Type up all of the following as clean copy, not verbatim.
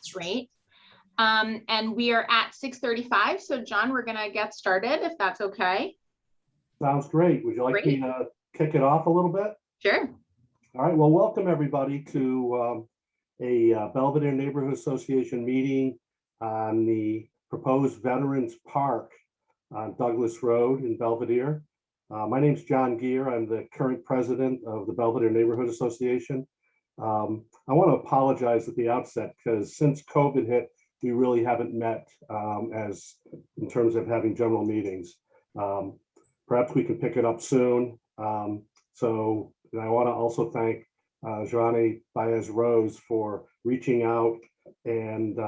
tax rate. And we are at 6:35. So John, we're gonna get started if that's okay. Sounds great. Would you like me to kick it off a little bit? Sure. All right, well, welcome everybody to a Belvidere Neighborhood Association meeting on the proposed Veterans Park on Douglas Road in Belvidere. My name's John Gear. I'm the current president of the Belvidere Neighborhood Association. I want to apologize at the outset because since COVID hit, we really haven't met as in terms of having general meetings. Perhaps we can pick it up soon. And I want to also thank Giovanni Baez-Rose for reaching out and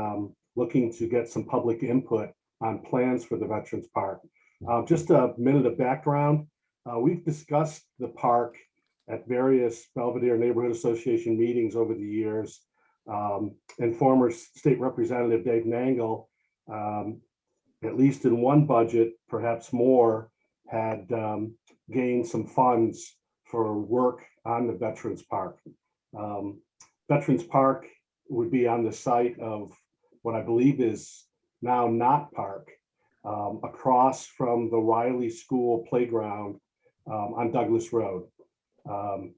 looking to get some public input on plans for the Veterans Park. Just a minute of background. We've discussed the park at various Belvidere Neighborhood Association meetings over the years. And former State Representative Dave Nangle, at least in one budget, perhaps more, had gained some funds for work on the Veterans Park. Veterans Park would be on the site of what I believe is now Knott Park, across from the Riley School playground on Douglas Road.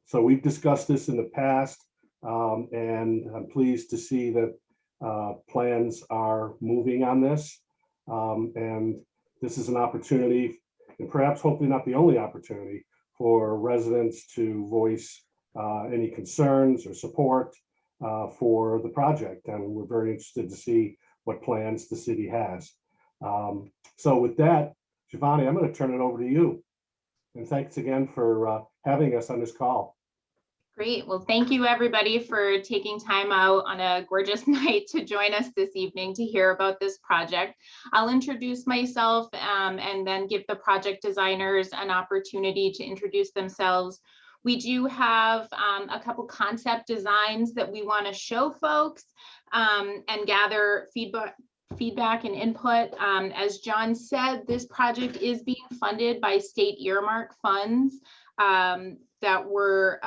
So we've discussed this in the past, and I'm pleased to see that plans are moving on this. And this is an opportunity, and perhaps hopefully not the only opportunity, for residents to voice any concerns or support for the project. And we're very interested to see what plans the city has. So with that, Giovanni, I'm going to turn it over to you. And thanks again for having us on this call. Great. Well, thank you everybody for taking time out on a gorgeous night to join us this evening to hear about this project. I'll introduce myself and then give the project designers an opportunity to introduce themselves. We do have a couple concept designs that we want to show folks and gather feedback and input. As John said, this project is being funded by state earmark funds that were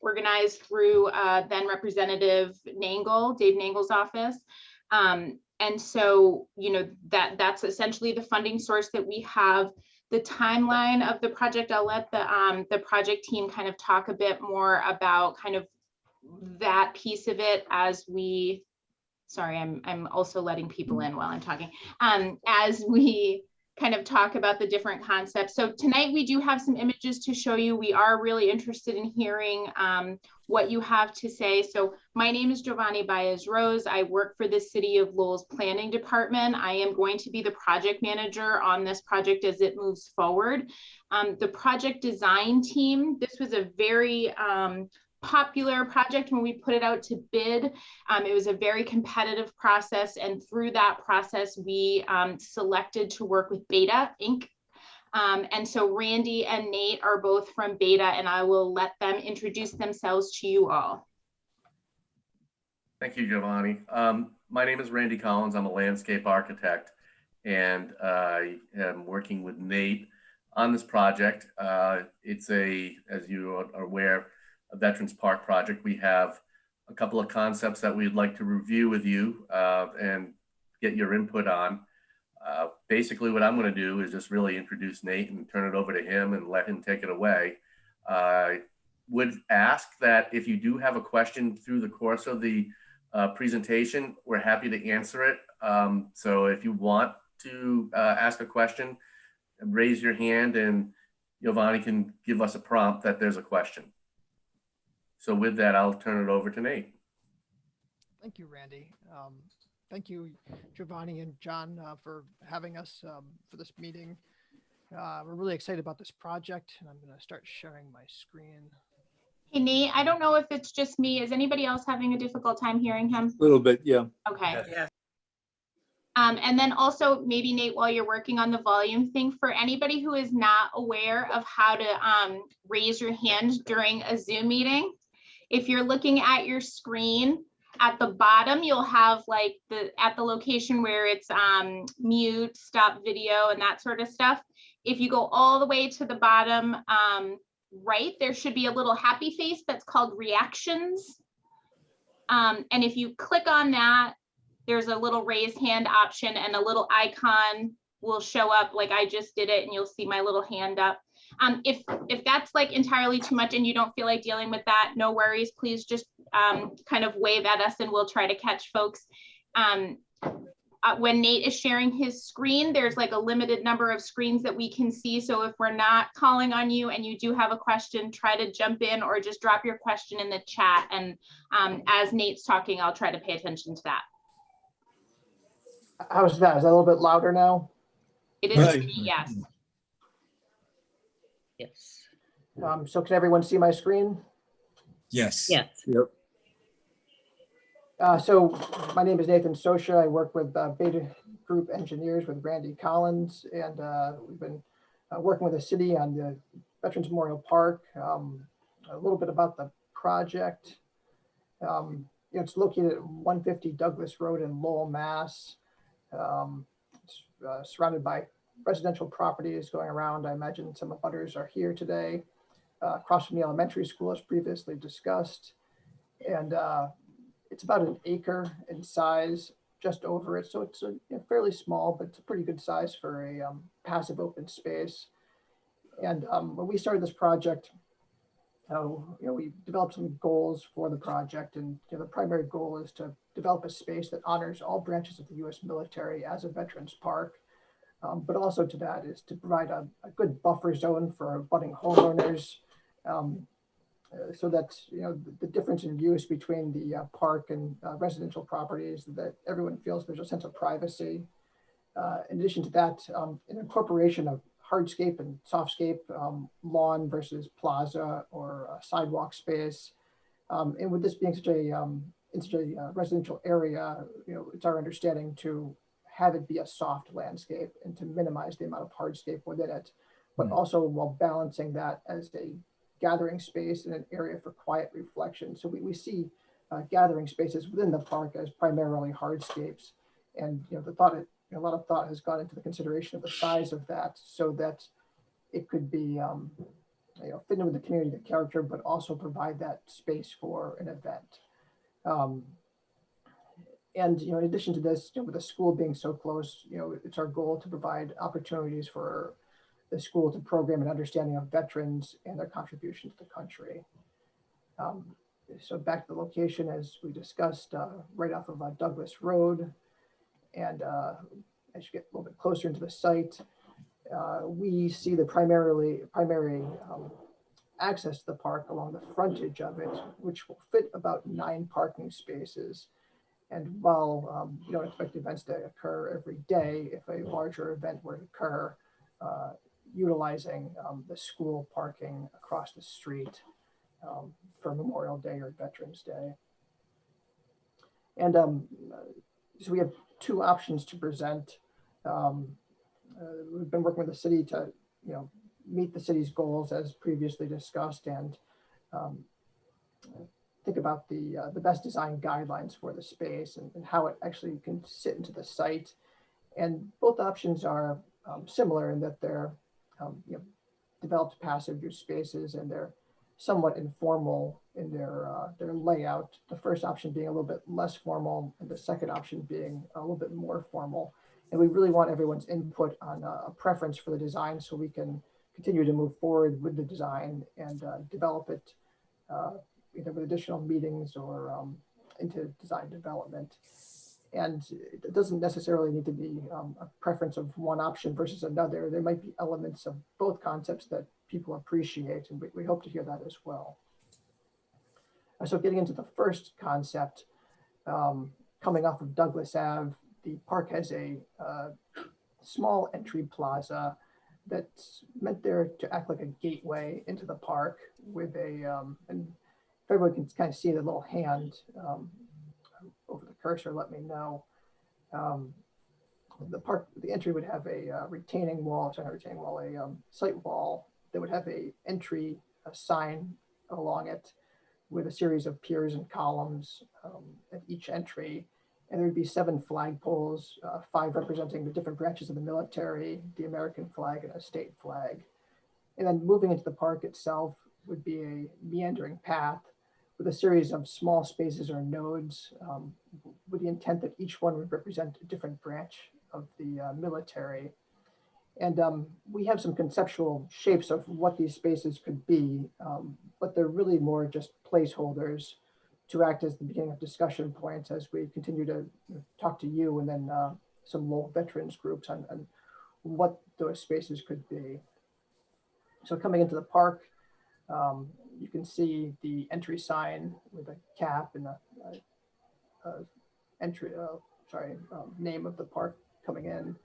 organized through then Representative Nangle, Dave Nangle's office. And so, you know, that's essentially the funding source that we have. The timeline of the project, I'll let the project team kind of talk a bit more about kind of that piece of it as we, sorry, I'm also letting people in while I'm talking, as we kind of talk about the different concepts. So tonight we do have some images to show you. We are really interested in hearing what you have to say. So my name is Giovanni Baez-Rose. I work for the City of Lowell's Planning Department. I am going to be the project manager on this project as it moves forward. The project design team, this was a very popular project when we put it out to bid. It was a very competitive process, and through that process we selected to work with Beta Inc. And so Randy and Nate are both from Beta, and I will let them introduce themselves to you all. Thank you, Giovanni. My name is Randy Collins. I'm a landscape architect, and I am working with Nate on this project. It's as you are aware, a Veterans Park project. We have a couple of concepts that we'd like to review with you and get your input on. Basically, what I'm going to do is just really introduce Nate and turn it over to him and let him take it away. Would ask that if you do have a question through the course of the presentation, we're happy to answer it. So if you want to ask a question, raise your hand and Giovanni can give us a prompt that there's a question. So with that, I'll turn it over to Nate. Thank you, Randy. Thank you, Giovanni and John, for having us for this meeting. We're really excited about this project, and I'm going to start sharing my screen. Hey, Nate, I don't know if it's just me. Is anybody else having a difficult time hearing him? A little bit, yeah. Okay. Yeah. And then also maybe Nate, while you're working on the volume thing, for anybody who is not aware of how to raise your hand during a Zoom meeting, if you're looking at your screen, at the bottom, you'll have like at the location where it's mute, stop video, and that sort of stuff. If you go all the way to the bottom right, there should be a little happy face that's called reactions. And if you click on that, there's a little raise hand option and a little icon will show up like I just did it, and you'll see my little hand up. If that's like entirely too much and you don't feel like dealing with that, no worries. Please just kind of wave at us and we'll try to catch folks. When Nate is sharing his screen, there's like a limited number of screens that we can see. So if we're not calling on you and you do have a question, try to jump in or just drop your question in the chat. And as Nate's talking, I'll try to pay attention to that. How's that? Is that a little bit louder now? It is for me, yes. Yes. So can everyone see my screen? Yes. Yes. Yep. So my name is Nathan Sosha. I work with Beta Group Engineers with Randy Collins, and we've been working with the city on the Veterans Memorial Park. A little bit about the project. It's located at 150 Douglas Road in Lowell, Mass. It's surrounded by residential properties going around. I imagine some abutters are here today. Across from the elementary school, as previously discussed. And it's about an acre in size, just over it. So it's fairly small, but it's a pretty good size for a passive open space. And when we started this project, we developed some goals for the project. And the primary goal is to develop a space that honors all branches of the U.S. military as a veterans park. But also to that is to provide a good buffer zone for budding homeowners, so that the difference in use between the park and residential properties, that everyone feels there's a sense of privacy. In addition to that, an incorporation of hardscape and softscape, lawn versus plaza or sidewalk space. And with this being such a residential area, it's our understanding to have it be a soft landscape and to minimize the amount of hardscape within it, but also while balancing that as a gathering space and an area for quiet reflection. So we see gathering spaces within the park as primarily hardscapes. And a lot of thought has gone into the consideration of the size of that so that it could be fit in with the community, the character, but also provide that space for an event. And in addition to this, with the school being so close, it's our goal to provide opportunities for the school to program an understanding of veterans and their contribution to the country. So back to the location, as we discussed, right off of Douglas Road. And as you get a little bit closer into the site, we see the primary access to the park along the frontage of it, which will fit about 9 parking spaces. And while you don't expect events to occur every day, if a larger event were to occur, utilizing the school parking across the street for Memorial Day or Veterans Day. And so we have 2 options to present. We've been working with the city to meet the city's goals as previously discussed, and think about the best design guidelines for the space and how it actually can sit into the site. And both options are similar in that they're developed passive use spaces, and they're somewhat informal in their layout. The first option being a little bit less formal, and the second option being a little bit more formal. And we really want everyone's input on a preference for the design so we can continue to move forward with the design and develop it either with additional meetings or into design development. And it doesn't necessarily need to be a preference of one option versus another. There might be elements of both concepts that people appreciate, and we hope to hear that as well. So getting into the first concept, coming off of Douglas Ave, the park has a small entry plaza that's meant there to act like a gateway into the park with and if everyone can kind of see the little hand over the cursor, let me know. The entry would have a retaining wall, a site wall that would have a sign along it with a series of piers and columns at each entry. And there would be 7 flagpoles, 5 representing the different branches of the military, the American flag, and a state flag. And then moving into the park itself would be a meandering path with a series of small spaces or nodes, with the intent that each one would represent a different branch of the military. And we have some conceptual shapes of what these spaces could be, but they're really more just placeholders to act as the beginning of discussion points as we continue to talk to you and then some local veterans groups on what those spaces could be. So coming into the park, you can see the entry sign with a cap and name of the park coming in,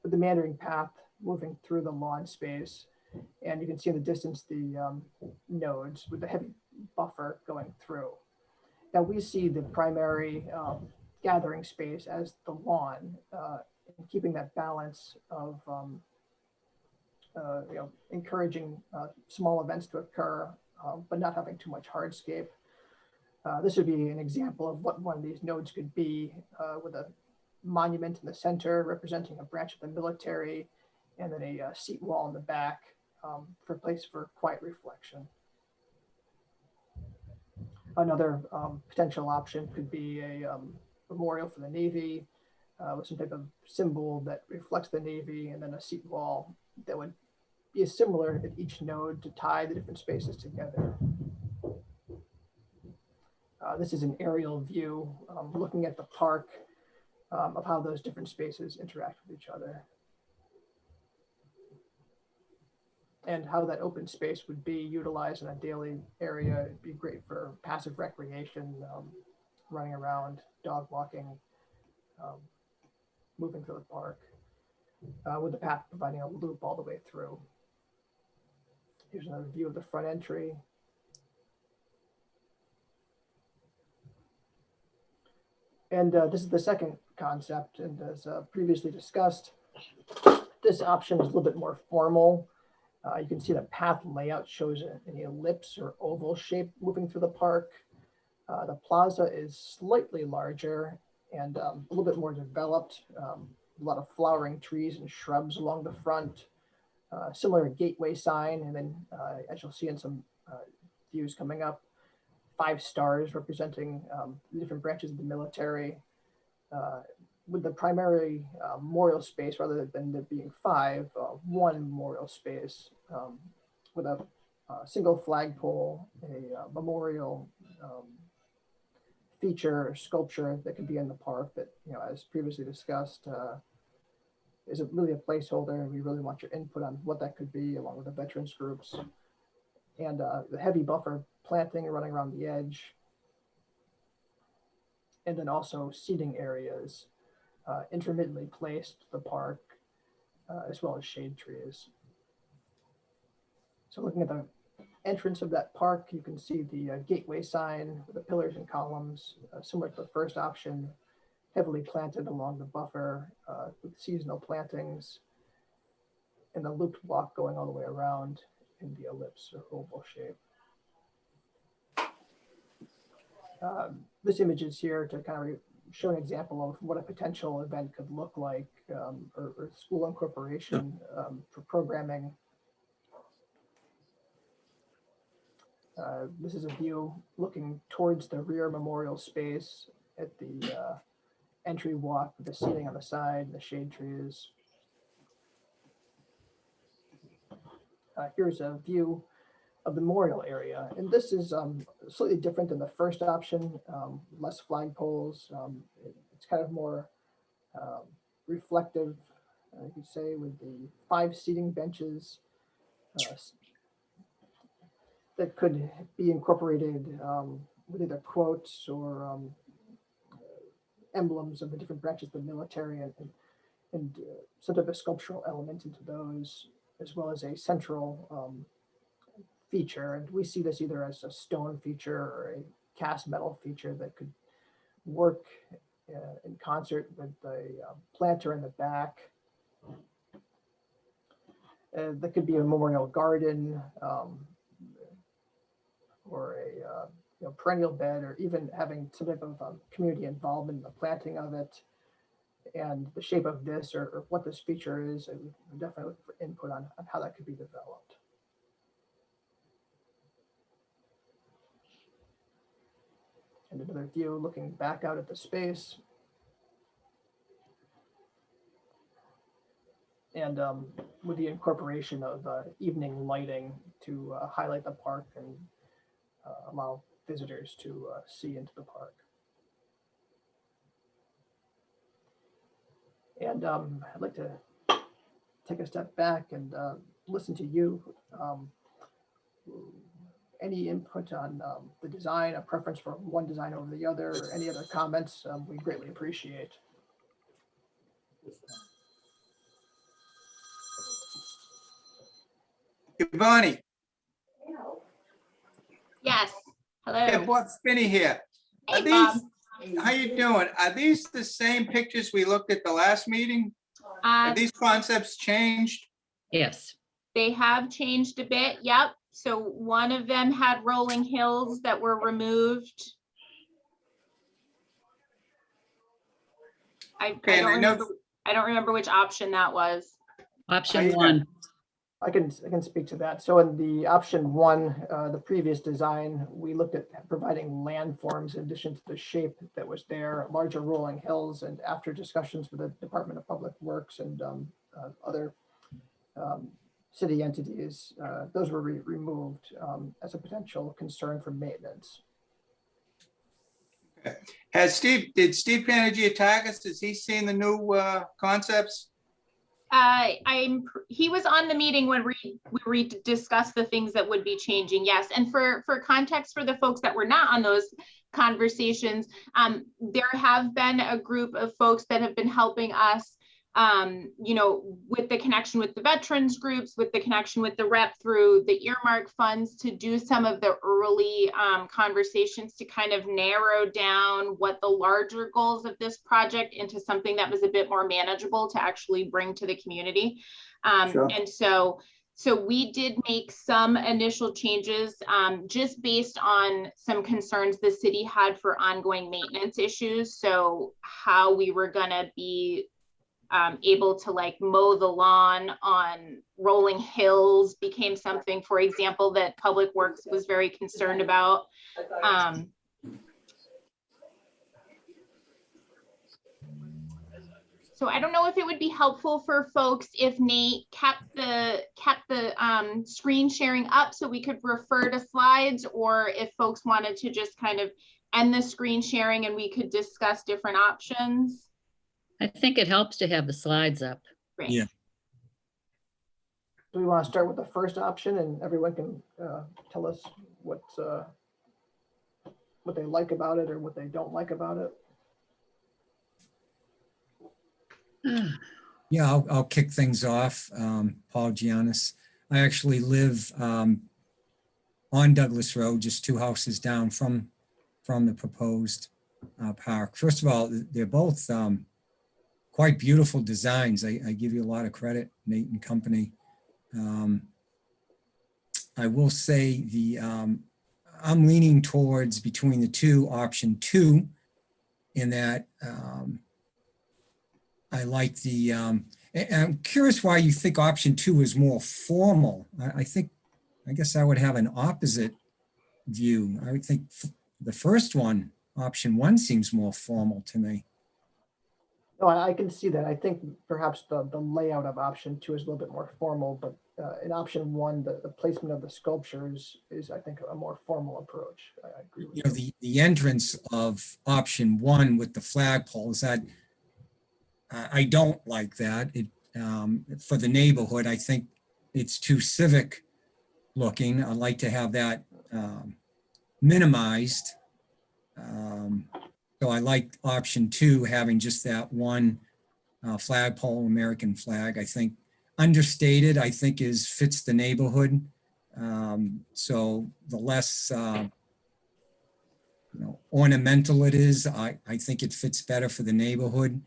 with the meandering path moving through the lawn space. And you can see in the distance the nodes with the heavy buffer going through. Now we see the primary gathering space as the lawn, and keeping that balance of encouraging small events to occur, but not having too much hardscape. This would be an example of what one of these nodes could be, with a monument in the center representing a branch of the military, and then a seat wall in the back for a place for quiet reflection. Another potential option could be a memorial for the Navy, with some type of symbol that reflects the Navy, and then a seat wall that would be similar at each node to tie the different spaces together. This is an aerial view looking at the park of how those different spaces interact with each other, and how that open space would be utilized in a daily area. It'd be great for passive recreation, running around, dog walking, moving through the park, with the path providing a loop all the way through. Here's another view of the front entry. And this is the second concept, and as previously discussed, this option is a little bit more formal. You can see the path layout shows an ellipse or oval shape moving through the park. The plaza is slightly larger and a little bit more developed. A lot of flowering trees and shrubs along the front. Similar gateway sign, and then as you'll see in some views coming up, 5 stars representing the different branches of the military, with the primary memorial space, rather than there being 5, 1 memorial space with a single flagpole, a memorial feature or sculpture that could be in the park that, as previously discussed, is really a placeholder, and we really want your input on what that could be, along with the veterans groups. And the heavy buffer planting running around the edge, and then also seating areas intermittently placed the park, as well as shade trees. So looking at the entrance of that park, you can see the gateway sign with the pillars and columns, similar to the first option, heavily planted along the buffer with seasonal plantings, and a looped walk going all the way around in the ellipse or oval shape. This image is here to kind of show an example of what a potential event could look like, or school incorporation for programming. This is a view looking towards the rear memorial space at the entry walk with the seating on the side, the shade trees. Here's a view of the memorial area, and this is slightly different than the first option, less flagpoles. It's kind of more reflective, you could say, with the 5 seating benches that could be incorporated with either quotes or emblems of the different branches of the military, and some type of sculptural element into those, as well as a central feature. And we see this either as a stone feature or a cast metal feature that could work in concert with the planter in the back. That could be a memorial garden, or a perennial bed, or even having some type of community involvement in the planting of it. And the shape of this, or what this feature is, I'm definitely looking for input on how that could be developed. And another view looking back out at the space. And with the incorporation of evening lighting to highlight the park and allow visitors to see into the park. And I'd like to take a step back and listen to you. Any input on the design, a preference for one design over the other, or any other comments, we greatly appreciate. Giovanni, Yes, yeah, hello. Bob Spinney here. Are Hey, Bob. these, how you doing? Are these the same pictures we looked at the last meeting? Have these concepts changed? Yes. They have changed a bit, yep. So one of them had rolling hills that were removed. I Okay, and don't I know- remember, I don't remember which option that was. Option one. I can speak to that. So in the option one, the previous design, we looked at providing landforms in addition to the shape that was there, larger rolling hills, and after discussions with the Department of Public Works and other city entities, those were removed as a potential concern for maintenance. Did Steve Panagiotakis, has he seen the new concepts? He was on the meeting when we discussed the things that would be changing, yes. And for context for the folks that were not on those conversations, there have been a group of folks that have been helping us, you know, with the connection with the veterans groups, with the connection with the rep through the earmark funds to do some of the early conversations to kind of narrow down what the larger goals of this project into something that was a bit more manageable to actually bring to the community. Sure. And so we did make some initial changes just based on some concerns the city had for ongoing maintenance issues. So how we were gonna be able to like mow the lawn on rolling hills became something, for example, that Public Works was very concerned about. So I don't know if it would be helpful for folks if Nate kept the screen sharing up so we could refer to slides, or if folks wanted to just kind of end the screen sharing and we could discuss different options. I think it helps to have the slides up. Great. Yeah. Do we want to start with the first option and everyone can tell us what they like about it or what they don't like about it? Yeah, I'll kick things off. Paul Giannis. I actually live on Douglas Road, just 2 houses down from the proposed park. First of all, they're both quite beautiful designs. I give you a lot of credit, Nate and company. I will say I'm leaning towards between the two, option 2, in that I like the, and I'm curious why you think option 2 is more formal. I guess I would have an opposite view. I would think the first one, option 1, seems more formal to me. No, I can see that. I think perhaps the layout of option 2 is a little bit more formal, but in option 1, the placement of the sculptures is, I think, a more formal approach. I agree with You know, the entrance of option 1 with the flagpoles, that I don't like that. It for the neighborhood, I think it's too civic looking. I'd like to have that minimized. So I like option 2, having just that one flagpole, American flag. I think understated, I think fits the neighborhood. So the less ornamental it is, I think it fits better for the neighborhood.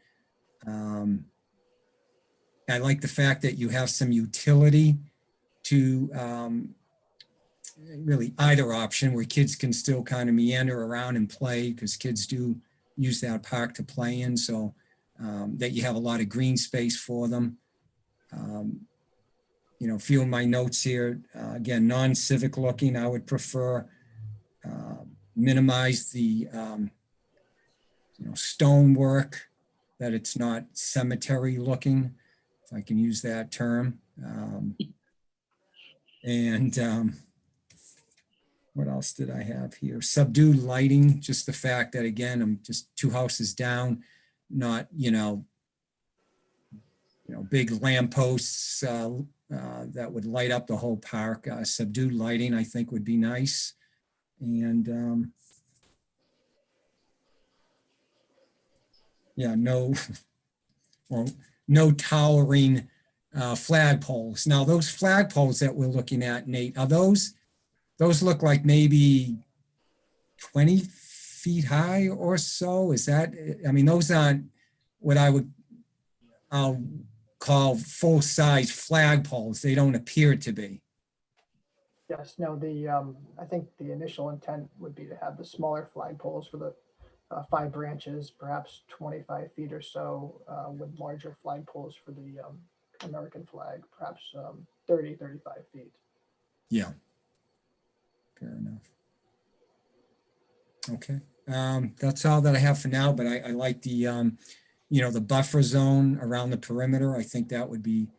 I like the fact that you have some utility to really either option, where kids can still kind of meander around and play, because kids do use that park to play in. So that you have a lot of green space for them. You know, a few of my notes here, again, non-civic looking, I would prefer minimize the, stonework, that it's not cemetery looking, if I can use that term. What else did I have here? Subdued lighting, just the fact that, again, I'm just 2 houses down, not, big lampposts that would light up the whole park. Subdued lighting, I think, would be nice. And yeah, no, well, no towering flagpoles. Now, those flagpoles that we're looking at, Nate, are those look like maybe 20 feet high or so? Is that, I mean, those aren't what I'll call full-size flagpoles. They don't appear to be. Yes, no, I think the initial intent would be to have the smaller flagpoles for the 5 branches, perhaps 25 feet or so, with larger flagpoles for the American flag, perhaps 30, 35 feet. Yeah. Fair enough. Okay. That's all that I have for now, but I like the, the buffer zone around the perimeter. I think that would be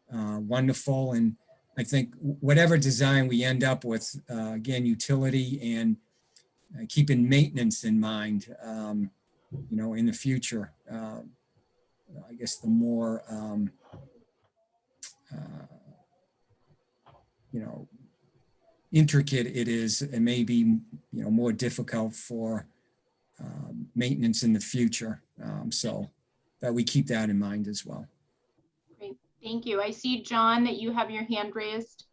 wonderful. And I think whatever design we end up with, again, utility and keeping maintenance in mind, in the future. I guess the more, intricate it is, it may be, more difficult for maintenance in the future. So that we keep that in mind as well. Great, thank you. I see, John, that you have your hand raised.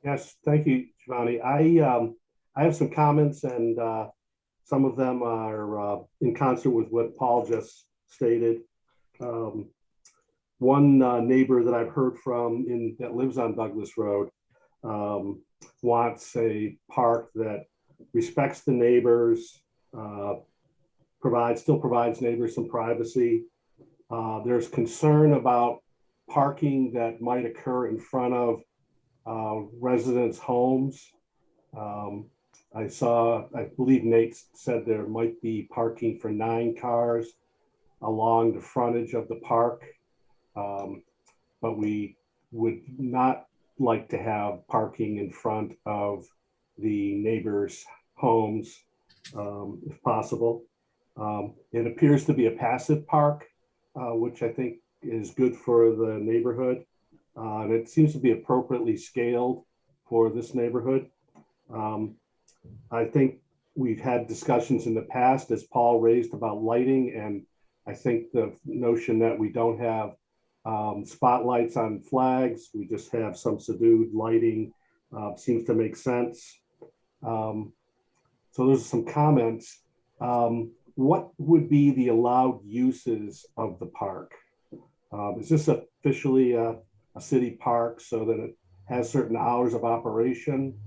Yes, thank you, Giovanni. I have some comments, and some of them are in concert with what Paul just stated. One neighbor that I've heard from that lives on Douglas Road wants a park that respects the neighbors, still provides neighbors some privacy. There's concern about parking that might occur in front of residents' homes. I believe Nate said there might be parking for 9 cars along the frontage of the park. But we would not like to have parking in front of the neighbors' homes, if possible. It appears to be a passive park, which I think is good for the neighborhood. And it seems to be appropriately scaled for this neighborhood. I think we've had discussions in the past, as Paul raised, about lighting, and I think the notion that we don't have spotlights on flags, we just have some subdued lighting, seems to make sense. So those are some comments. What would be the allowed uses of the park? Is this officially a city park so that it has certain hours of operation?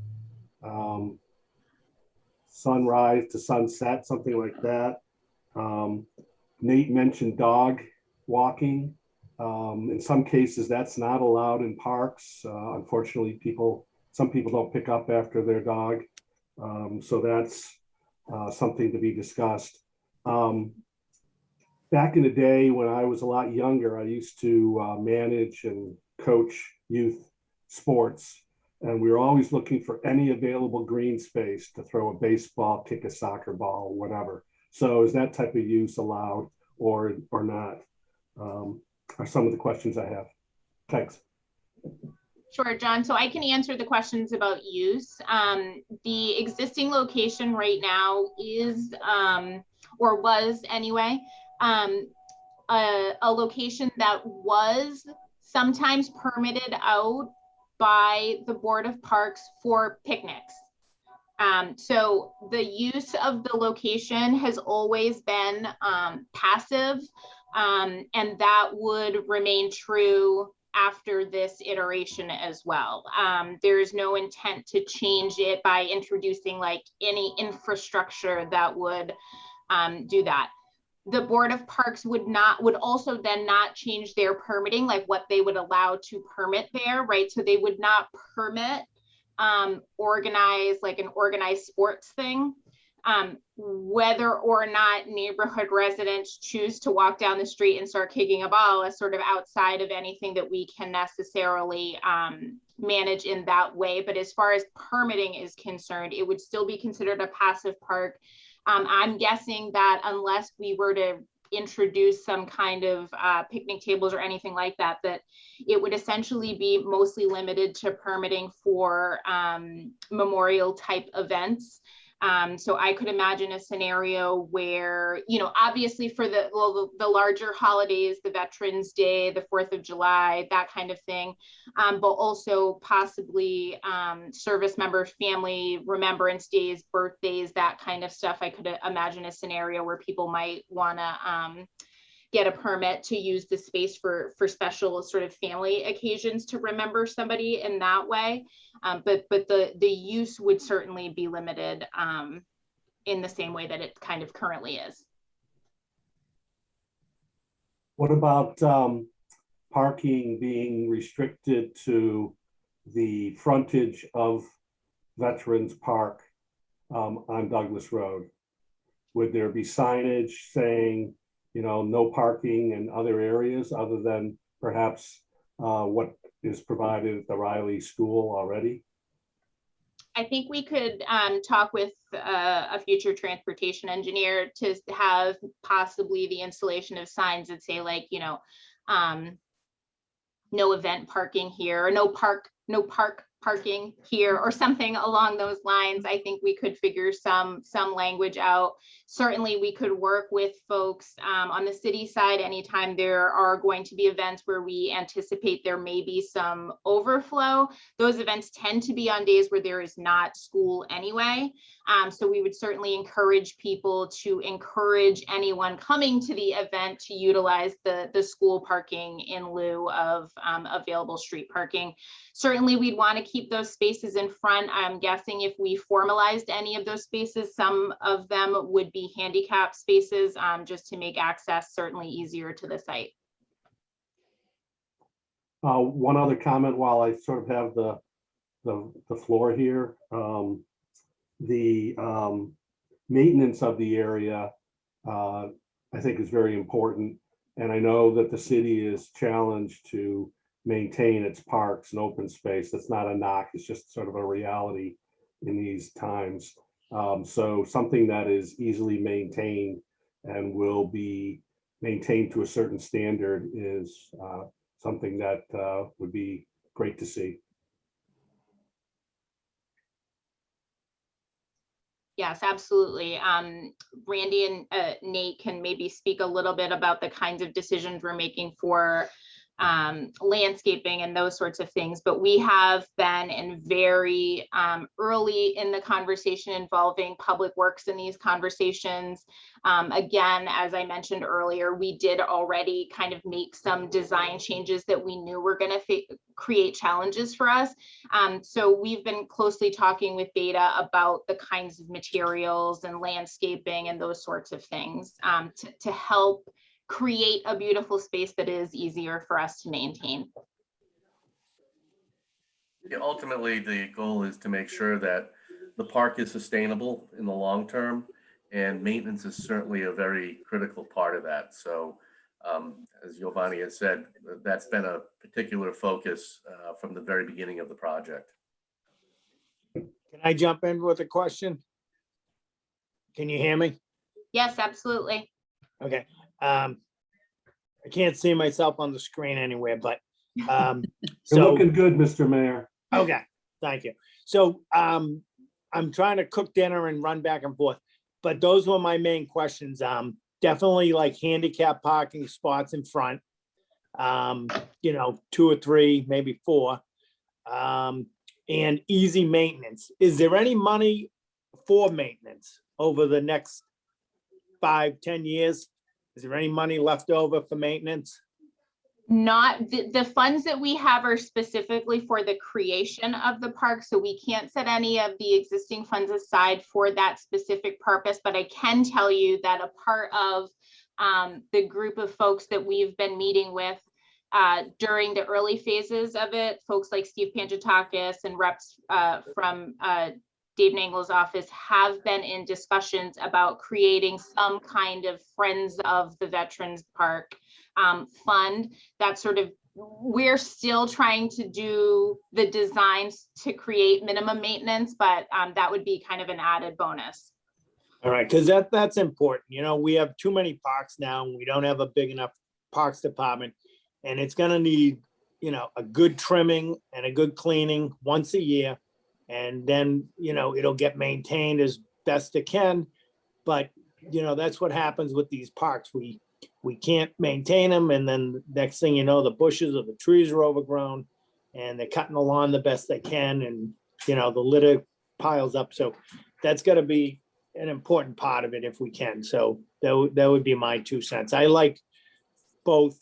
Sunrise to sunset, something like that. Nate mentioned dog walking. In some cases, that's not allowed in parks. Unfortunately, some people don't pick up after their dog. So that's something to be discussed. Back in the day when I was a lot younger, I used to manage and coach youth sports. And we were always looking for any available green space to throw a baseball, kick a soccer ball, whatever. So is that type of use allowed or not? Are some of the questions I have. Thanks. Sure, John. So I can answer the questions about use. The existing location right now is, or was anyway, a location that was sometimes permitted out by the Board of Parks for picnics. So the use of the location has always been passive, and that would remain true after this iteration as well. There's no intent to change it by introducing like any infrastructure that would do that. The Board of Parks would also then not change their permitting, like what they would allow to permit there, right? So they would not permit organized sports thing. Whether or not neighborhood residents choose to walk down the street and start kicking a ball is sort of outside of anything that we can necessarily manage in that way. But as far as permitting is concerned, it would still be considered a passive park. I'm guessing that unless we were to introduce some kind of picnic tables or anything like that, that it would essentially be mostly limited to permitting for memorial type events. So I could imagine a scenario where, you know, obviously for the larger holidays, the Veterans Day, the 4th of July, that kind of thing, but also possibly service members, family remembrance days, birthdays, that kind of stuff. I could imagine a scenario where people might want to get a permit to use the space for special sort of family occasions to remember somebody in that way. But the use would certainly be limited in the same way that it kind of currently is. What about parking being restricted to the frontage of Veterans Park on Douglas Road? Would there be signage saying, you know, no parking in other areas other than perhaps what is provided at the Riley School already? I think we could talk with a future transportation engineer to have possibly the installation of signs that say, like, you know, no event parking here, or no park parking here, or something along those lines. I think we could figure some language out. Certainly we could work with folks on the city side anytime there are going to be events where we anticipate there may be some overflow. Those events tend to be on days where there is not school anyway. So we would certainly encourage people to encourage anyone coming to the event to utilize the school parking in lieu of available street parking. Certainly we'd want to keep those spaces in front. I'm guessing if we formalized any of those spaces, some of them would be handicap spaces, just to make access certainly easier to the site. One other comment while I sort of have the floor here. The maintenance of the area, I think, is very important. And I know that the city is challenged to maintain its parks and open space. That's not a knock, it's just sort of a reality in these times. So something that is easily maintained and will be maintained to a certain standard is something that would be great to see. Yes, absolutely. Randy and Nate can maybe speak a little bit about the kinds of decisions we're making for landscaping and those sorts of things, but we have been in very early in the conversation involving public works in these conversations. Again, as I mentioned earlier, we did already kind of make some design changes that we knew were going to create challenges for us. So we've been closely talking with Beta about the kinds of materials and landscaping and those sorts of things to help create a beautiful space that is easier for us to maintain. Yeah, ultimately, the goal is to make sure that the park is sustainable in the long term, and maintenance is certainly a very critical part of that. So as Giovanni has said, that's been a particular focus from the very beginning of the project. Can I jump in with a question? Can you hear me? Yes, absolutely. Okay. I can't see myself on the screen anywhere, but You're so looking good, Mr. Mayor. okay, thank you. So I'm trying to cook dinner and run back and forth, but those were my main questions. Definitely like handicap parking spots in front. You know, 2 or 3, maybe 4. And easy maintenance. Is there any money for maintenance over the next 5-10 years? Is there any money left over for maintenance? Not the funds that we have are specifically for the creation of the park, so we can't set any of the existing funds aside for that specific purpose. But I can tell you that a part of the group of folks that we've been meeting with during the early phases of it, folks like Steve Pangitakis and reps from Dave Nangle's office have been in discussions about creating some kind of Friends of the Veterans Park fund that sort of, we're still trying to do the designs to create minimum maintenance, but that would be kind of an added bonus. All right, because that's important. You know, we have too many parks now, and we don't have a big enough parks department. And it's gonna need, you know, a good trimming and a good cleaning once a year. And then, you know, it'll get maintained as best it can. But, you know, that's what happens with these parks. We can't maintain them, and then next thing you know, the bushes or the trees are overgrown, and they're cutting the lawn the best they can, and, you know, the litter piles up. So that's gotta be an important part of it if we can. So that would be my 2 cents. I like both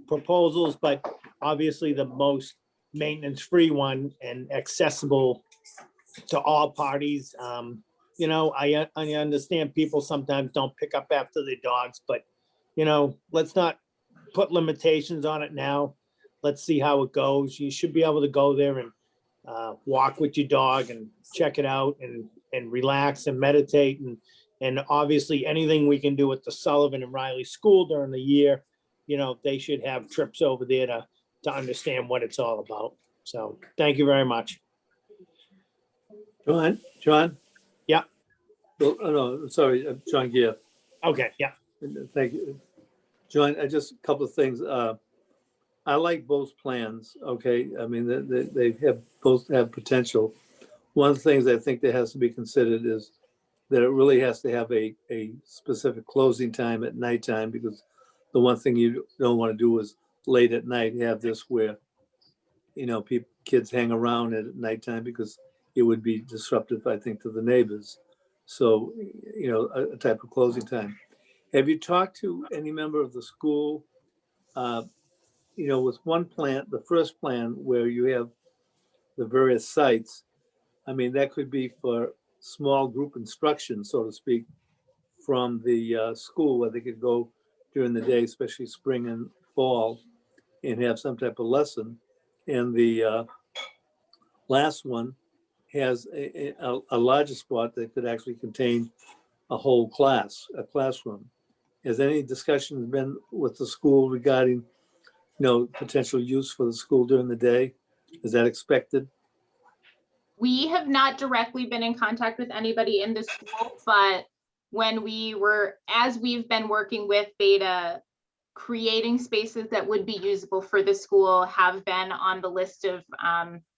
proposals, but obviously the most maintenance-free one and accessible to all parties. You know, I understand people sometimes don't pick up after their dogs, but, you know, let's not put limitations on it now. Let's see how it goes. You should be able to go there and walk with your dog and check it out and relax and meditate. And obviously anything we can do with the Sullivan and Riley School during the year, you know, they should have trips over there to understand what it's all about. So thank you very much. John? Yeah. Oh, no, sorry, John Gear. Okay, yeah. Thank you. John, just a couple of things. I like both plans, okay? I mean, they have both have potential. One of the things I think that has to be considered is that it really has to have a specific closing time at nighttime, because the one thing you don't want to do is late at night have this where, you know, kids hang around at nighttime, because it would be disruptive, I think, to the neighbors. So, you know, a type of closing time. Have you talked to any member of the school? You know, with one plan, the first plan where you have the various sites, I mean, that could be for small group instruction, so to speak, from the school, where they could go during the day, especially spring and fall, and have some type of lesson. And the last one has a larger spot that could actually contain a whole class, a classroom. Has any discussion been with the school regarding, you know, potential use for the school during the day? Is that expected? We have not directly been in contact with anybody in the school, but as we've been working with Beta, creating spaces that would be usable for the school have been on the list of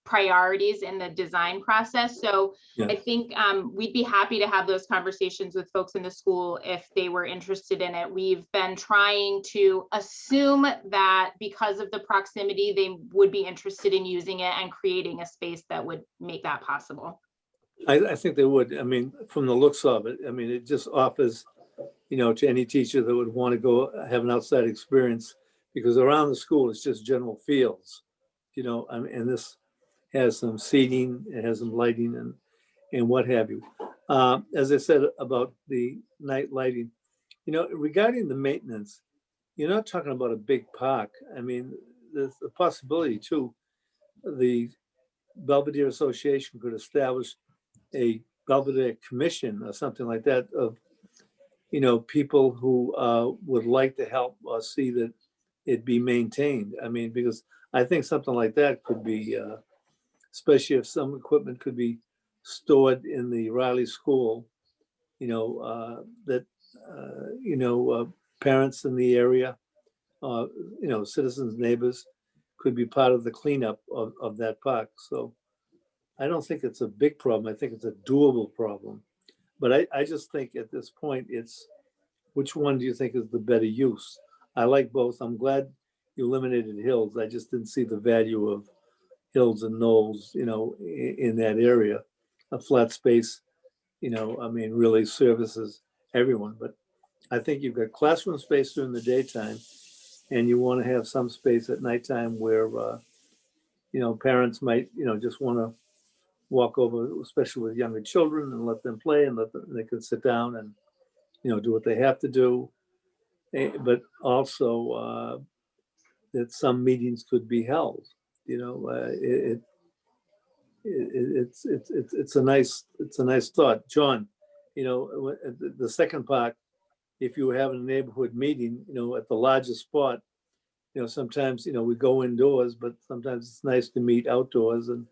priorities in the design process. So Yeah. I think we'd be happy to have those conversations with folks in the school if they were interested in it. We've been trying to assume that because of the proximity, they would be interested in using it and creating a space that would make that possible. I think they would. I mean, from the looks of it, I mean, it just offers, you know, to any teacher that would want to go have an outside experience, because around the school, it's just general fields, you know, I mean, and this has some seating, it has some lighting and what have you. As I said about the night lighting, you know, regarding the maintenance, you're not talking about a big park. I mean, there's a possibility too, the Belvidere Association could establish a Belvidere commission or something like that of, you know, people who would like to help us see that it be maintained. I mean, because I think something like that could be, especially if some equipment could be stored in the Riley School, you know, that, you know, parents in the area, you know, citizens, neighbors could be part of the cleanup of that park. So I don't think it's a big problem. I think it's a doable problem. But I just think at this point, it's which one do you think is the better use? I like both. I'm glad you eliminated hills. I just didn't see the value of hills and knolls, you know, in that area. A flat space, you know, I mean, really services everyone. But I think you've got classroom space during the daytime, and you want to have some space at nighttime where, you know, parents might, you know, just want to walk over, especially with younger children, and let them play, and they can sit down and, you know, do what they have to do. But also that some meetings could be held, you know, it's a nice thought. John, the second part, if you were having a neighborhood meeting, at the largest spot, sometimes, we go indoors, but sometimes it's nice to meet outdoors and,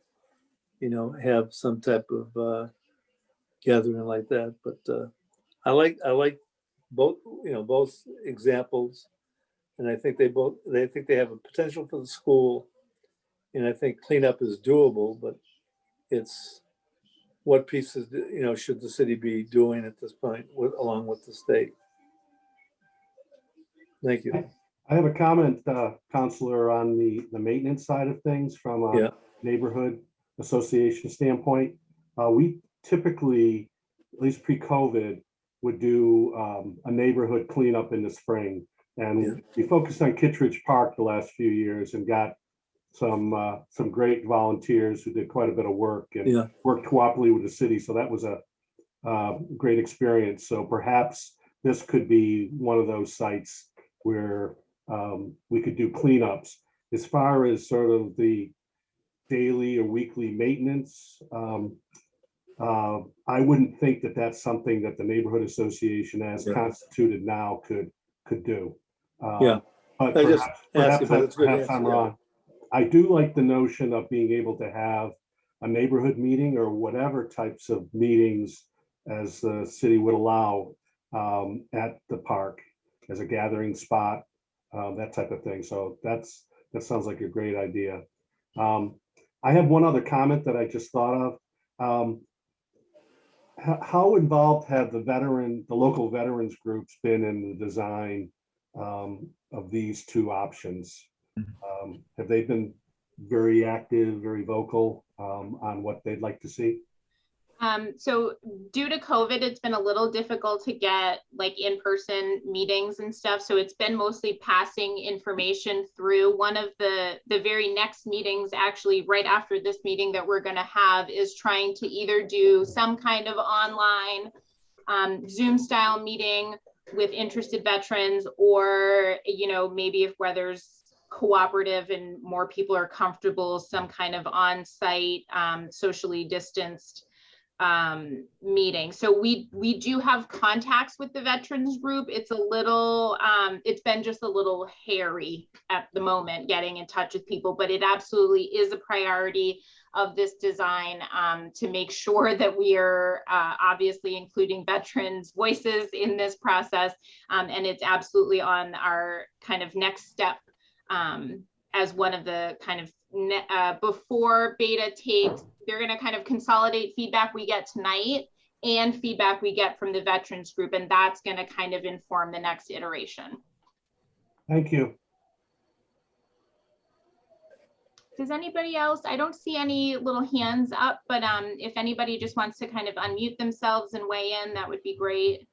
have some type of gathering like that. But I like both, both examples. And I think they have a potential for the school. And I think cleanup is doable, but it's what pieces, should the city be doing at this point along with the state? Thank you. I have a comment, Counselor, on the maintenance side of things from a Yeah. neighborhood association standpoint. We typically, at least pre-COVID, would do a neighborhood cleanup in the spring. And we focused on Kittredge Park the last few years and got some great volunteers who did quite a bit of work and worked cooperatively with the city. So that was a great experience. So perhaps this could be one of those sites where we could do cleanups. As far as sort of the daily or weekly maintenance, I wouldn't think that that's something that the neighborhood association as constituted now could do. But perhaps I'm wrong. I do like the notion of being able to have a neighborhood meeting or whatever types of meetings as the city would allow at the park as a gathering spot, that type of thing. So that sounds like a great idea. I have one other comment that I just thought of. How involved have the local veterans groups been in the design of these two options? Have they been very active, very vocal on what they'd like to see? So due to COVID, it's been a little difficult to get like in-person meetings and stuff. So it's been mostly passing information through. One of the very next meetings, actually right after this meeting that we're going to have, is trying to either do some kind of online Zoom style meeting with interested veterans, or, maybe where there's cooperative and more people are comfortable, some kind of on-site socially distanced meeting. So we do have contacts with the veterans group. It's a little it's been just a little hairy at the moment getting in touch with people, but it absolutely is a priority of this design to make sure that we are obviously including veterans voices in this process, and it's absolutely on our kind of next step as one of the kind of before beta takes. They're going to kind of consolidate feedback we get tonight and feedback we get from the veterans group, and that's going to kind of inform the next iteration. Thank you. Does anybody else? I don't see any little hands up, but if anybody just wants to kind of unmute themselves and weigh in, that would be great.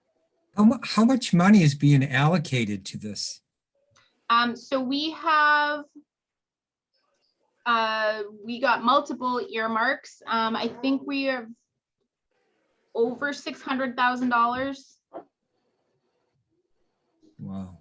How much money is being allocated to this? So we have we got multiple earmarks. I think we have over $600,000. Wow.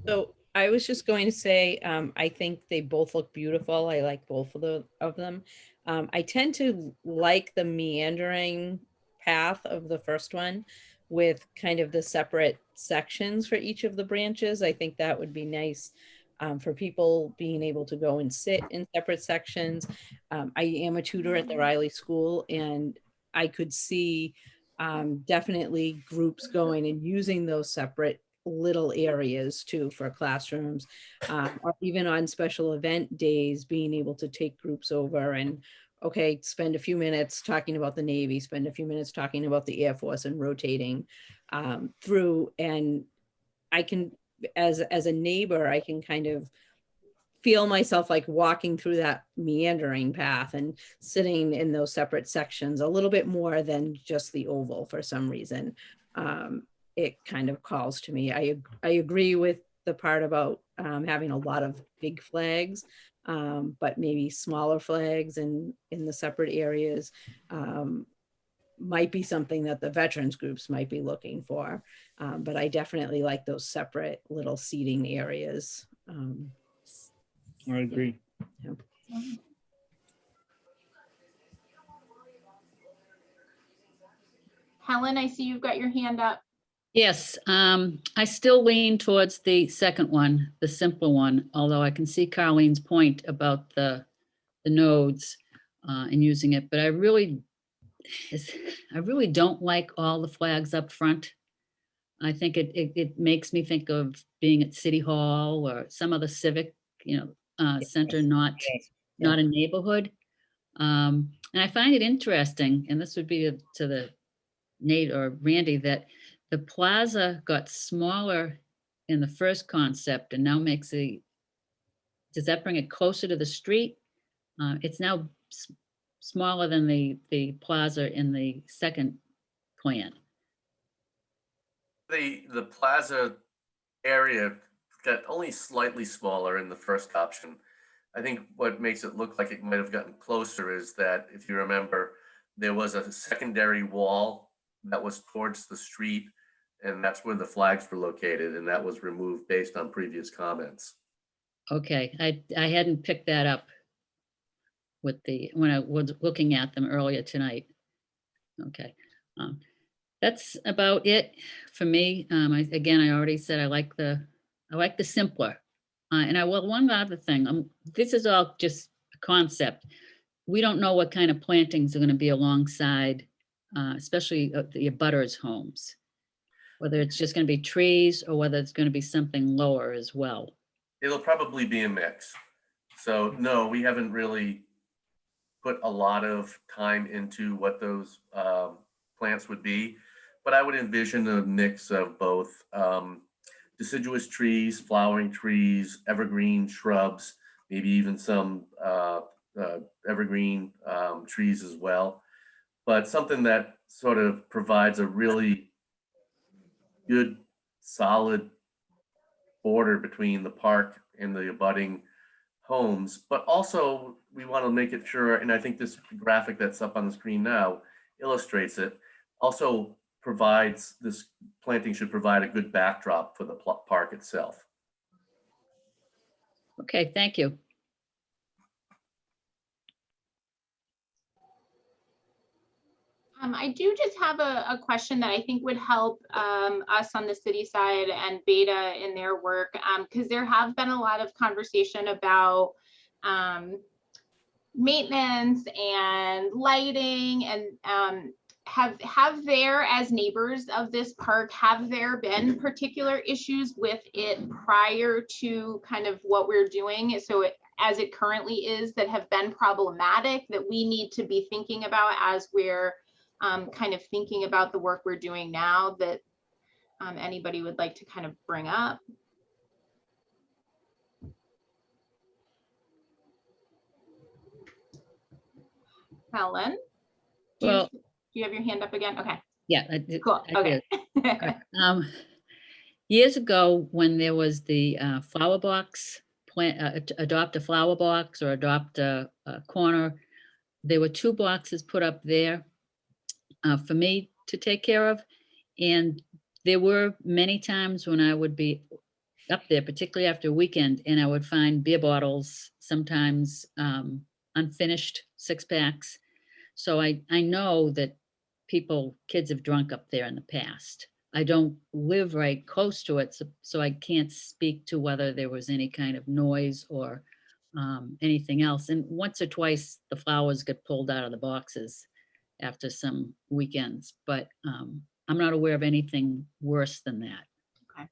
So I was just going to say, I think they both look beautiful. I like both of them. I tend to like the meandering path of the first one with kind of the separate sections for each of the branches. I think that would be nice for people being able to go and sit in separate sections. I am a tutor at the Riley School, and I could see definitely groups going and using those separate little areas too for classrooms, or even on special event days, being able to take groups over and spend a few minutes talking about the Navy, spend a few minutes talking about the Air Force, and rotating through. And I can, as a neighbor, I can kind of feel myself like walking through that meandering path and sitting in those separate sections a little bit more than just the oval for some reason. It kind of calls to me. I agree with the part about having a lot of big flags, but maybe smaller flags in the separate areas might be something that the veterans groups might be looking for. But I definitely like those separate little seating areas. I agree. Helen, I see you've got your hand up. Yes, I still lean towards the second one, the simpler one, although I can see Carlene's point about the nodes and using it, but I really don't like all the flags up front. I think it makes me think of being at City Hall or some other civic, center, not a neighborhood. And I find it interesting, and this would be to the Nate or Randy, that the plaza got smaller in the first concept and now does that bring it closer to the street? It's now smaller than the plaza in the second plan. The plaza area got only slightly smaller in the first option. I think what makes it look like it might have gotten closer is that, if you remember, there was a secondary wall that was towards the street, and that's where the flags were located, and that was removed based on previous comments. Okay, I hadn't picked that up when I was looking at them earlier tonight. Okay, that's about it for me. Again, I already said I like the simpler. One other thing, this is all just a concept. We don't know what kind of plantings are going to be alongside, especially the abutters' homes. Whether it's just going to be trees or whether it's going to be something lower as well. It'll probably be a mix. So no, we haven't really put a lot of time into what those plants would be, but I would envision a mix of both deciduous trees, flowering trees, evergreen shrubs, maybe even some evergreen trees as well. But something that sort of provides a really good, solid border between the park and the abutting homes. But also, we want to make it sure, and I think this graphic that's up on the screen now illustrates it, also provides, this planting should provide a good backdrop for the park itself. Okay, thank you. I do just have a question that I think would help us on the city side and Beta in their work, because there have been a lot of conversation about maintenance and lighting, and have there, as neighbors of this park, have there been particular issues with it prior to kind of what we're doing? So as it currently is, that have been problematic that we need to be thinking about as we're kind of thinking about the work we're doing now, that anybody would like to kind of bring up? Helen? Well, do you have your hand up again? Okay. Yeah. Cool. Okay. Years ago, when there was the flower box plant, adopt a flower box or adopt a corner, there were 2 boxes put up there for me to take care of. And there were many times when I would be up there, particularly after a weekend, and I would find beer bottles, sometimes unfinished 6-packs. So I know that kids have drunk up there in the past. I don't live right close to it, so I can't speak to whether there was any kind of noise or anything else. And once or twice, the flowers get pulled out of the boxes after some weekends, but I'm not aware of anything worse than that. Okay.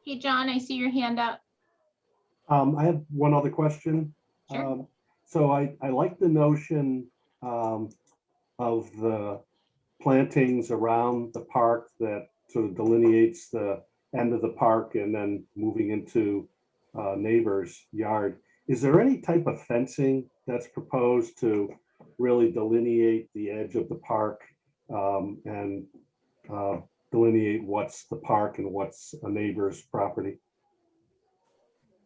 Hey, John, I see your hand up. I have one other question. Sure. So I like the notion of the plantings around the park that sort of delineates the end of the park and then moving into neighbor's yard. Is there any type of fencing that's proposed to really delineate the edge of the park and delineate what's the park and what's a neighbor's property?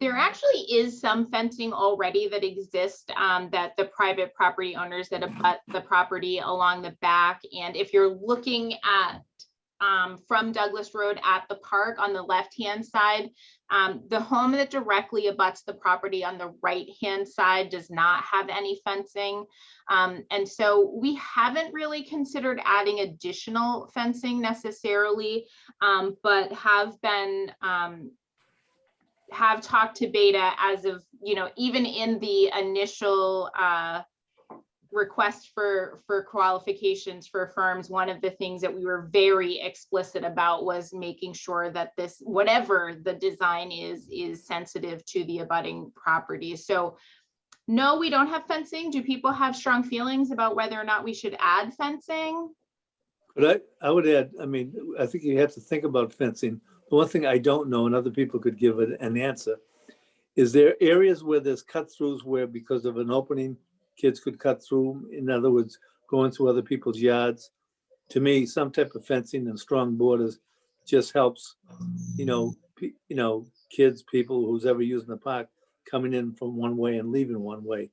There actually is some fencing already that exists that the private property owners that abut the property along the back. And if you're looking at from Douglas Road at the park on the left-hand side, the home that directly abuts the property on the right-hand side does not have any fencing. And so we haven't really considered adding additional fencing necessarily, but have talked to Beta as of, even in the initial request for qualifications for firms. One of the things that we were very explicit about was making sure that this, whatever the design is sensitive to the abutting property. So no, we don't have fencing. Do people have strong feelings about whether or not we should add fencing? But I would add, I mean, I think you have to think about fencing. The one thing I don't know, and other people could give it an answer, is there areas where there's cut throughs where because of an opening, kids could cut through? In other words, going through other people's yards. To me, some type of fencing and strong borders just helps, kids, people who's ever using the park coming in from one way and leaving one way,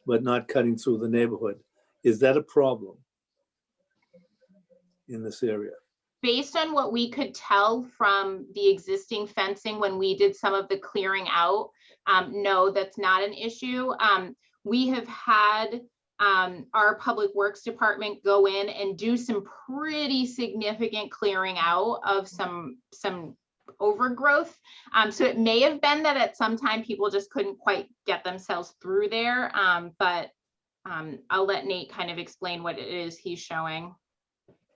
but not cutting through the neighborhood. Is that a problem in this area? Based on what we could tell from the existing fencing when we did some of the clearing out, no, that's not an issue. We have had our public works department go in and do some pretty significant clearing out of some overgrowth. So it may have been that at some time people just couldn't quite get themselves through there. But I'll let Nate kind of explain what it is he's showing.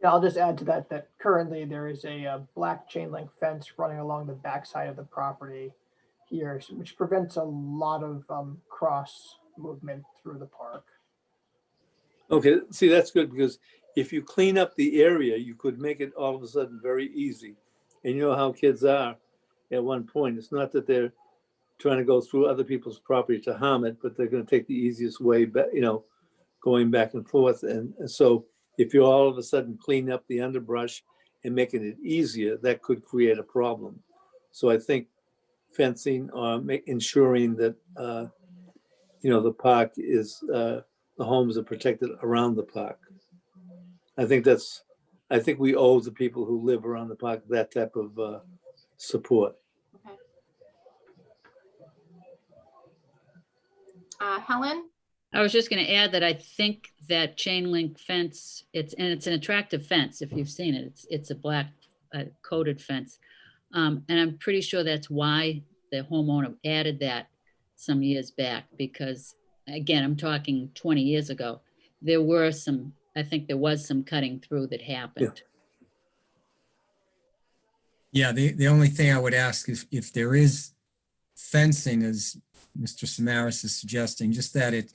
Yeah, I'll just add to that, that currently there is a black chain link fence running along the backside of the property here, which prevents a lot of cross movement through the park. Okay, see, that's good, because if you clean up the area, you could make it all of a sudden very easy. And you know how kids are at one point. It's not that they're trying to go through other people's property to harm it, but they're going to take the easiest way back, going back and forth. And so if you all of a sudden clean up the underbrush and making it easier, that could create a problem. So I think fencing or ensuring that, the park is, the homes are protected around the park. I think we owe the people who live around the park that type of support. Okay. Helen? I was just going to add that I think that chain link fence, it's an attractive fence. If you've seen it, it's a black coated fence. And I'm pretty sure that's why the homeowner added that some years back, because again, I'm talking 20 years ago, I think there was some cutting through that happened. Yeah, the only thing I would ask is if there is fencing, as Mr. Samaras is suggesting, just that it's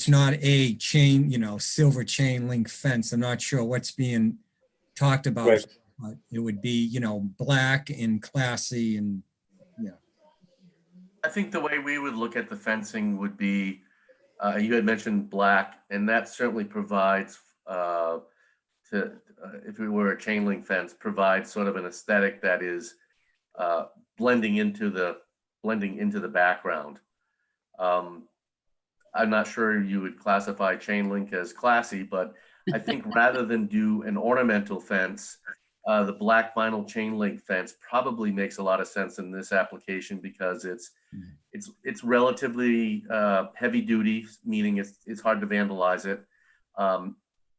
not a chain, silver chain link fence. I'm not sure what's being talked about. Right. But it would be, black and classy and I think the way we would look at the fencing would be, you had mentioned black, and that certainly provides, if we were a chain link fence, provides sort of an aesthetic that is blending into the background. I'm not sure you would classify chain link as classy, but I think rather than do an ornamental fence, the black vinyl chain link fence probably makes a lot of sense in this application because it's relatively heavy duty, meaning it's hard to vandalize it.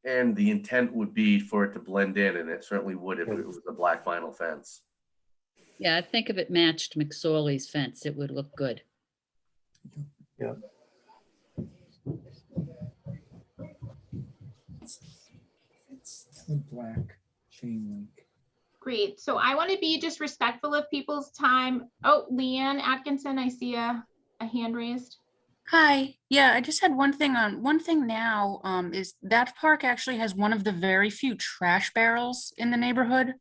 And the intent would be for it to blend in, and it certainly would if it was a black vinyl fence. Yeah, I think if it matched McSorley's fence, it would look good. Yeah. black chain link. Great. So I want to be just respectful of people's time. Oh, Leanne Atkinson, I see a hand raised. Hi. Yeah, I just had one thing now is that park actually has one of the very few trash barrels in the neighborhood.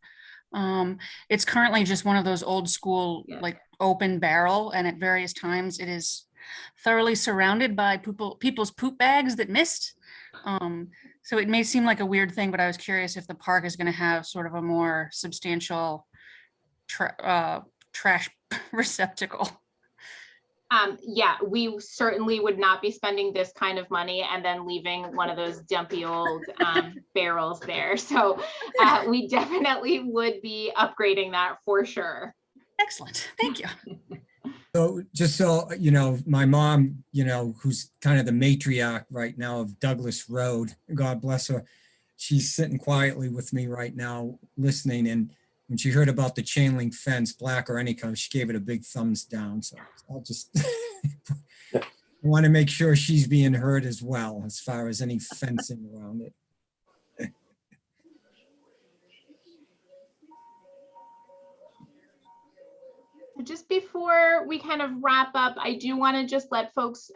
It's currently just one of those old school, like open barrel, and at various times it is thoroughly surrounded by people's poop bags that missed. So it may seem like a weird thing, but I was curious if the park is going to have sort of a more substantial trash receptacle. Yeah, we certainly would not be spending this kind of money and then leaving one of those dumpy old barrels there. So we definitely would be upgrading that for sure. Excellent. Thank you. So just so, you know, my mom, you know, who's kind of the matriarch right now of Douglas Road, God bless her, she's sitting quietly with me right now listening. And when she heard about the chain link fence, black or any color, she gave it a big thumbs down. So I'll just want to make sure she's being heard as well as far as any fencing around it. Just before we kind of wrap up, I do want to just let folks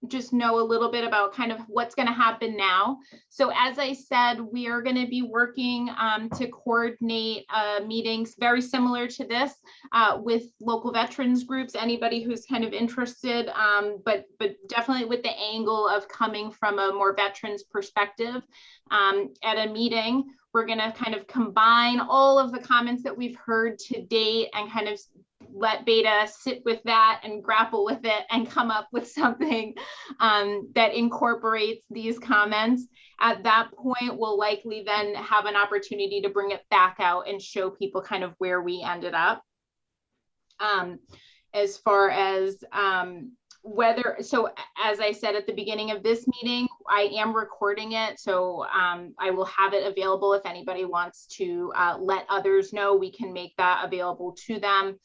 just know a little bit about kind of what's going to happen now. So as I said, we are going to be working to coordinate meetings very similar to this with local veterans groups, anybody who's kind of interested, but definitely with the angle of coming from a more veterans perspective. At a meeting, we're going to kind of combine all of the comments that we've heard to date and kind of let Beta sit with that and grapple with it and come up with something that incorporates these comments. At that point, we'll likely then have an opportunity to bring it back out and show people kind of where we ended up. As far as whether, so as I said at the beginning of this meeting, I am recording it. So I will have it available if anybody wants to let others know, we can make that available to them.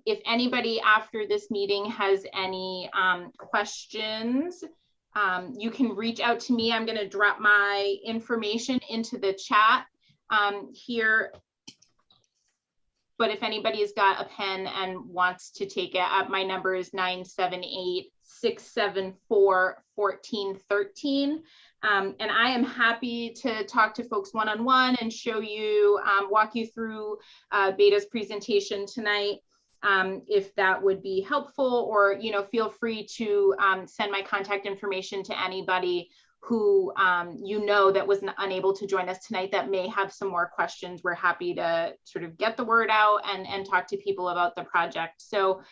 If anybody after this meeting has any questions, you can reach out to me. I'm going to drop my information into the chat here. But if anybody's got a pen and wants to take it, my number is 978-674-1413. And I am happy to talk to folks one-on-one and show you, walk you through Beta's presentation tonight. If that would be helpful, or, you know, feel free to send my contact information to anybody who you know that was unable to join us tonight that may have some more questions. We're happy to sort of get the word out and talk to people about the project. So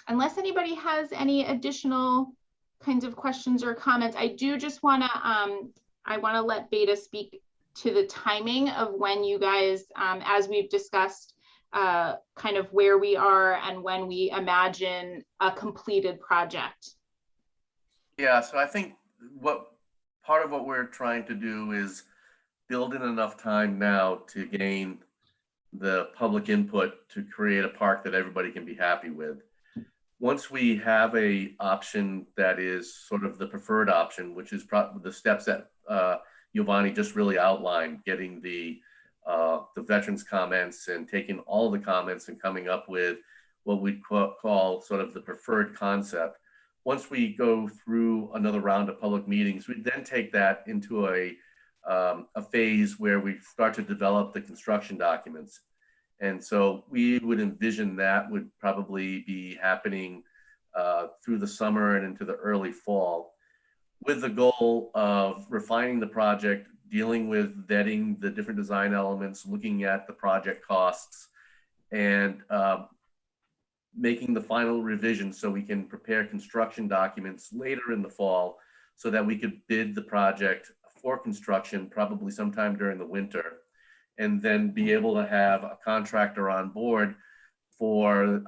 unless anybody has any additional kinds of questions or comments, I do just want to, I want to let Beta speak to the timing of when you guys, as we've discussed, kind of where we are and when we imagine a completed project. Yeah, so I think part of what we're trying to do is build in enough time now to gain the public input to create a park that everybody can be happy with. Once we have a option that is sort of the preferred option, which is the steps that Giovanni just really outlined, getting the veterans comments and taking all the comments and coming up with what we'd call sort of the preferred concept. Once we go through another round of public meetings, we then take that into a phase where we start to develop the construction documents. And so we would envision that would probably be happening through the summer and into the early fall, with the goal of refining the project, dealing with vetting the different design elements, looking at the project costs, and making the final revision so we can prepare construction documents later in the fall so that we could bid the project for construction probably sometime during the winter, and then be able to have a contractor on board for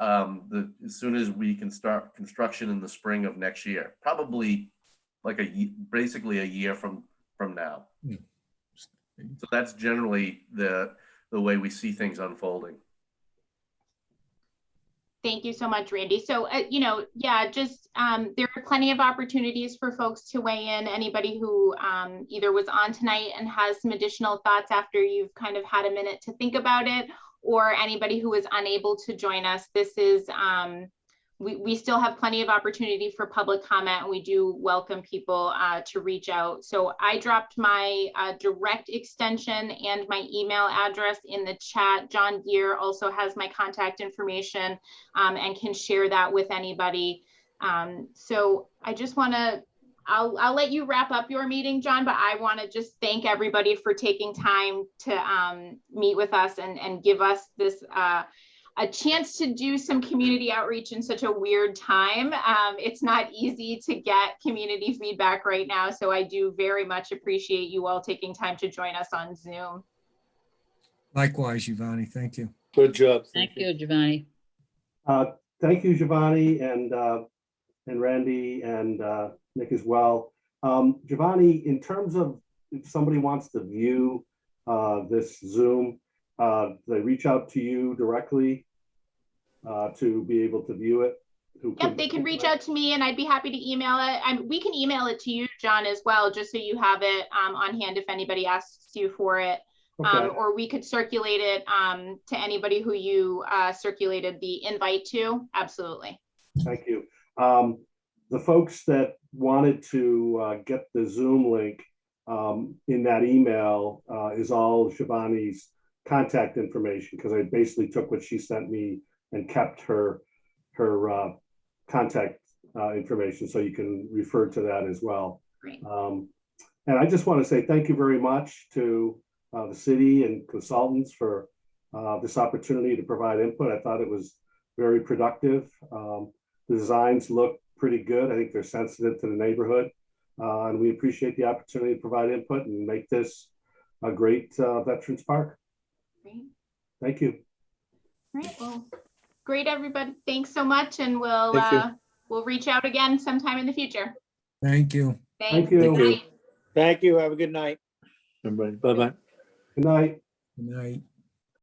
as soon as we can start construction in the spring of next year, probably like basically a year from now. So that's generally the way we see things unfolding. Thank you so much, Randy. So, you know, yeah, just there are plenty of opportunities for folks to weigh in. Anybody who either was on tonight and has some additional thoughts after you've kind of had a minute to think about it, or anybody who was unable to join us, this is, we still have plenty of opportunity for public comment, and we do welcome people to reach out. So I dropped my direct extension and my email address in the chat. John Gear also has my contact information and can share that with anybody. So I just want to, I'll let you wrap up your meeting, John, but I want to just thank everybody for taking time to meet with us and give us this a chance to do some community outreach in such a weird time. It's not easy to get community feedback right now. So I do very much appreciate you all taking time to join us on Zoom. Likewise, Giovanni. Thank you. Good job. Thank you, Giovanni. Thank you, Giovanni and Randy and Nick as well. Giovanni, in terms of if somebody wants to view this Zoom, they reach out to you directly to be able to view it? Yep, they can reach out to me and I'd be happy to email it. We can email it to you, John, as well, just so you have it on hand if anybody asks you for it. Okay. Or we could circulate it to anybody who you circulated the invite to. Absolutely. Thank you. The folks that wanted to get the Zoom link in that email is all Giovanni's contact information, because I basically took what she sent me and kept her contact information, so you can refer to that as well. Great. And I just want to say thank you very much to the city and consultants for this opportunity to provide input. I thought it was very productive. The designs look pretty good. I think they're sensitive to the neighborhood. And we appreciate the opportunity to provide input and make this a great Veterans Park. Great. Thank you. All right. Well, great, everybody. Thanks so much. And Thank you. we'll reach out again sometime in the future. Thank you. Thanks. Thank you. Good night. Thank you. Have a good night. Everybody, bye-bye. Good night. Good night.